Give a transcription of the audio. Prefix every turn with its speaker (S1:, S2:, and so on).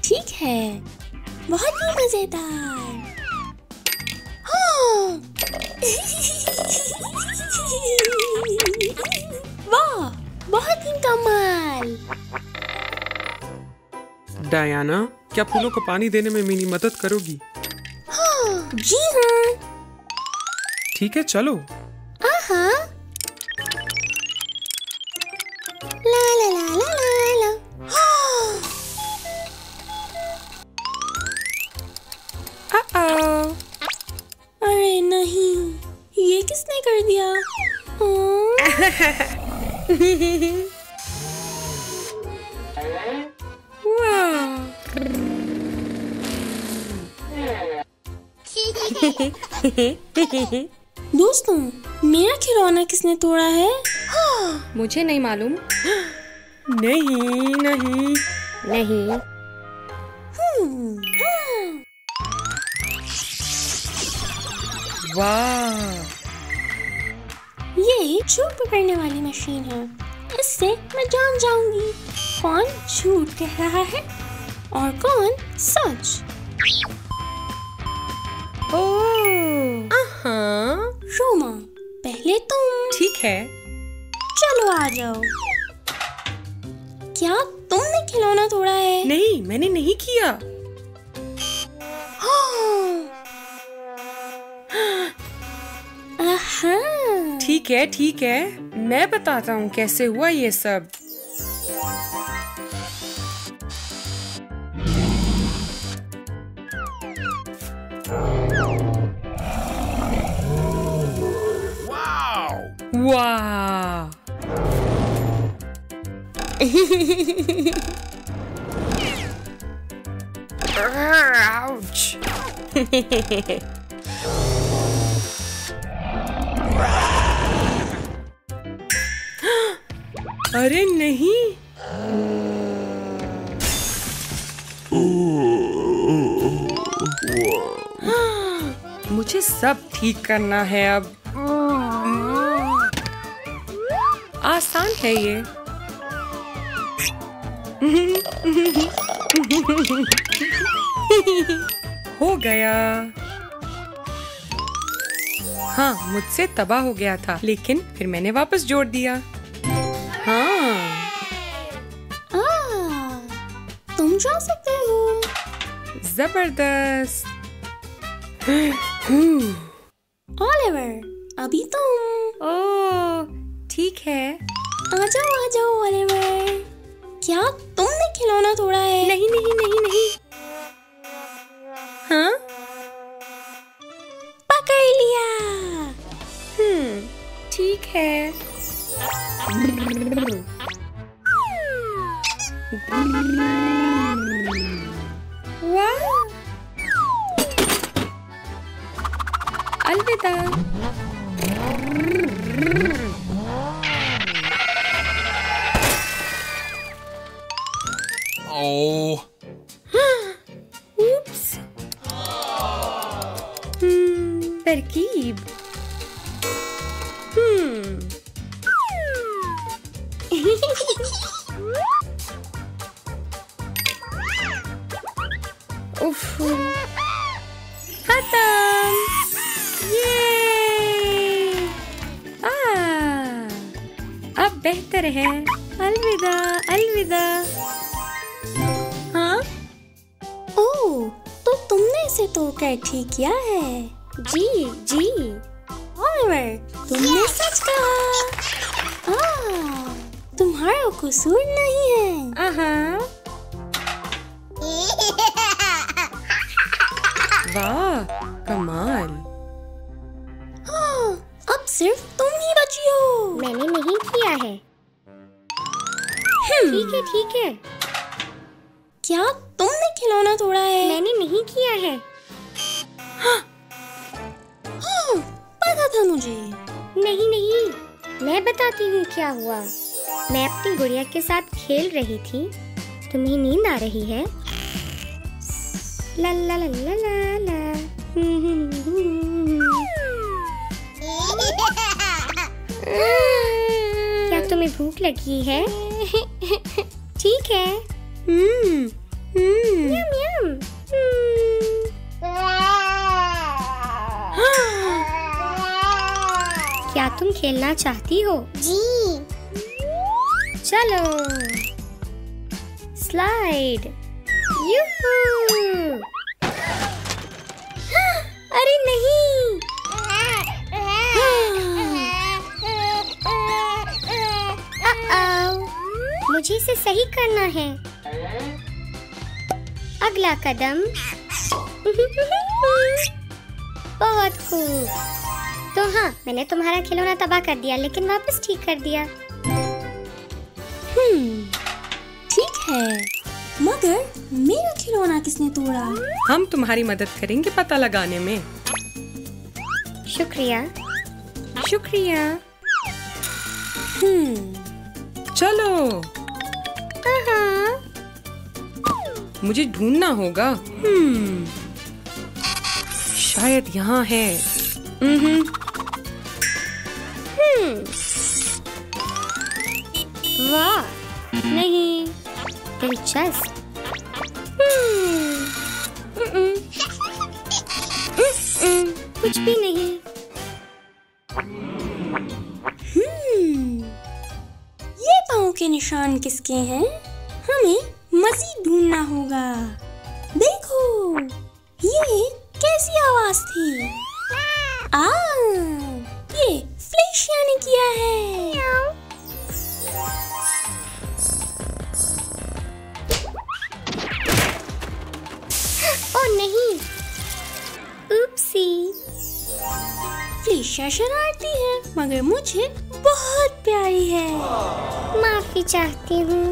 S1: ठीक है, बहुत ही मजेदार। हाँ। वाह, बहुत ही कमाल।
S2: डियाना, क्या फूलों को पानी देने में मेरी मदद करोगी?
S1: हाँ, जी हाँ।
S2: ठीक है, चलो।
S1: आहा। ला ला ला ला ला ला। अरे नहीं, ये किसने कर दिया? दोस्तों, मेरा खिलौना किसने तोड़ा है?
S3: मुझे नहीं मालूम।
S2: नहीं नहीं
S3: नहीं।
S2: वाह,
S1: ये झूठ पकड़ने वाली मशीन है। इससे मैं जान जाऊंगी कौन झूठ कह रहा है और कौन सच। रोमा, पहले तुम।
S3: ठीक है।
S1: चलो आ जाओ। क्या तुमने खिलौना तोड़ा है?
S3: नहीं, मैंने नहीं किया। ठीक है, मैं बताता हूँ कैसे हुआ ये सब। वाह। Ouch. अरे नहीं। मुझे सब ठीक करना है अब। आसान है ये। हो गया। हाँ, मुझसे तबाह हो गया था, लेकिन फिर मैंने वापस जोड़ दिया। हाँ।
S1: तुम जा सकते हो।
S3: जबरदस्त।
S1: ओलिवर, अभी तुम।
S3: ओह, ठीक है।
S1: आ जाओ ओलिवर। क्या तुमने खिलौना तोड़ा है?
S3: नहीं नहीं नहीं नहीं। हाँ?
S1: पकड़ लिया।
S3: ठीक है। वाह, अलविदा।
S2: ओह,
S3: उप्स। तरकीब। उफ, खत्म। ये अब बेहतर है। अलविदा अलविदा। हाँ?
S1: ओह, तो तुमने इसे तोड़कर ठीक किया है।
S3: जी जी।
S1: ओलिवर, तुमने सच कहा। तुम्हारा कसूर नहीं है।
S3: वाह, कमाल।
S1: हाँ, अब सिर्फ तुम ही बची हो।
S3: मैंने नहीं किया है। ठीक है।
S1: क्या तुमने खिलौना तोड़ा है?
S3: मैंने नहीं किया है।
S1: हाँ, पता था मुझे।
S3: नहीं, मैं बताती हूँ क्या हुआ। मैं अपनी गुड़िया के साथ खेल रही थी। तुम्हें नींद आ रही है? ला ला ला ला ला ला। क्या तुम्हें भूख लगी है? ठीक है। यम यम। क्या तुम खेलना चाहती हो?
S4: जी।
S3: चलो स्लाइड। यूहू! अरे नहीं। मुझे इसे सही करना है। अगला कदम। बहुत खूब। तो हाँ, मैंने तुम्हारा खिलौना तबाह कर दिया, लेकिन वापस ठीक कर दिया।
S1: ठीक है, मगर मेरा खिलौना किसने तोड़ा?
S2: हम तुम्हारी मदद करेंगे पता लगाने में।
S3: शुक्रिया।
S2: शुक्रिया। चलो, मुझे ढूंढना होगा। शायद यहाँ है।
S3: वाह, नहीं, दिलचस्प। कुछ भी नहीं।
S1: ये पाँव के निशान किसके हैं? हमें मजीद ढूंढना होगा। देखो, ये कैसी आवाज थी? ये फ्लेशिया ने किया है।
S3: ओ नहीं, उपसी।
S1: फ्लेशिया शरारती है, मगर मुझे बहुत प्यारी है।
S3: माफी चाहती हूँ।